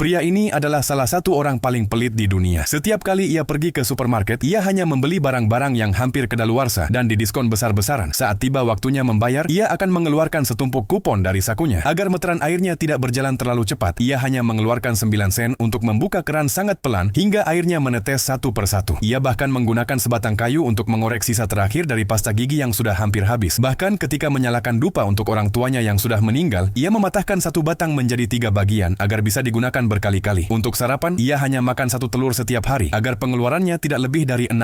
Pria ini adalah salah satu orang paling pelit di dunia. Setiap kali ia pergi ke supermarket, ia hanya membeli barang-barang yang hampir kedaluarsa dan didiskon besar-besaran. Saat tiba waktunya membayar, ia akan mengeluarkan setumpuk kupon dari sakunya. Agar meteran airnya tidak berjalan terlalu cepat, ia hanya mengeluarkan 9 sen untuk membuka keran sangat pelan hingga airnya menetes satu persatu. Ia bahkan menggunakan sebatang kayu untuk mengorek sisa terakhir dari pasta gigi yang sudah hampir habis. Bahkan ketika menyalakan dupa untuk orang tuanya yang sudah meninggal, ia mematahkan satu batang menjadi 3 bagian agar bisa digunakan berkali-kali. Untuk sarapan, ia hanya makan 1 telur setiap hari agar pengeluarannya tidak lebih dari $6.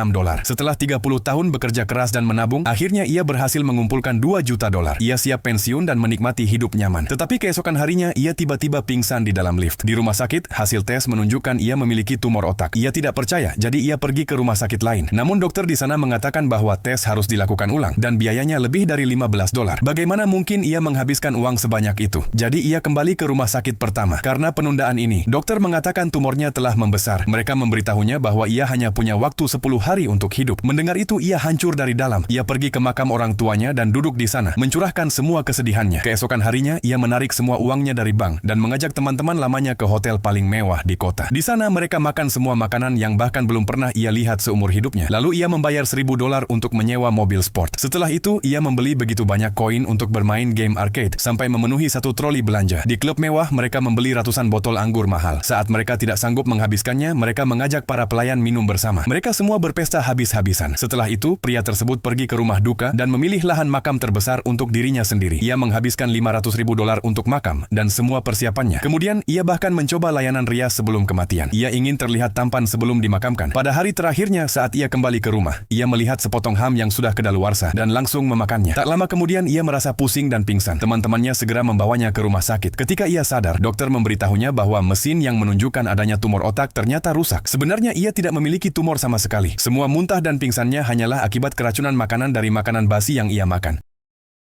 Setelah 30 tahun bekerja keras dan menabung, akhirnya ia berhasil mengumpulkan $2 juta. Ia siap pensiun dan menikmati hidup nyaman. Tetapi keesokan harinya, ia tiba-tiba pingsan di dalam lift. Di rumah sakit, hasil tes menunjukkan ia memiliki tumor otak. Ia tidak percaya, jadi ia pergi ke rumah sakit lain. Namun dokter di sana mengatakan bahwa tes harus dilakukan ulang dan biayanya lebih dari $15. Bagaimana mungkin ia menghabiskan uang sebanyak itu? Jadi ia kembali ke rumah sakit pertama. Karena penundaan ini, dokter mengatakan tumornya telah membesar. Mereka memberitahunya bahwa ia hanya punya waktu 10 hari untuk hidup. Mendengar itu, ia hancur dari dalam. Ia pergi ke makam orang tuanya dan duduk di sana, mencurahkan semua kesedihannya. Keesokan harinya, ia menarik semua uangnya dari bank dan mengajak teman-teman lamanya ke hotel paling mewah di kota. Di sana mereka makan semua makanan yang bahkan belum pernah ia lihat seumur hidupnya. Lalu ia membayar $1.000 untuk menyewa mobil sport. Setelah itu, ia membeli begitu banyak koin untuk bermain game arcade sampai memenuhi 1 troli belanja. Di klub mewah, mereka membeli ratusan botol anggur mahal. Saat mereka tidak sanggup menghabiskannya, mereka mengajak para pelayan minum bersama. Mereka semua berpesta habis-habisan. Setelah itu, pria tersebut pergi ke rumah duka dan memilih lahan makam terbesar untuk dirinya sendiri. Ia menghabiskan $500.000 untuk makam dan semua persiapannya. Kemudian, ia bahkan mencoba layanan rias sebelum kematian. Ia ingin terlihat tampan sebelum dimakamkan. Pada hari terakhirnya, saat ia kembali ke rumah, ia melihat sepotong ham yang sudah kedaluarsa dan langsung memakannya. Tak lama kemudian, ia merasa pusing dan pingsan. Teman-temannya segera membawanya ke rumah sakit. Ketika ia sadar, dokter memberitahunya bahwa mesin yang menunjukkan adanya tumor otak ternyata rusak. Sebenarnya ia tidak memiliki tumor sama sekali. Semua muntah dan pingsannya hanyalah akibat keracunan makanan dari makanan basi yang ia makan.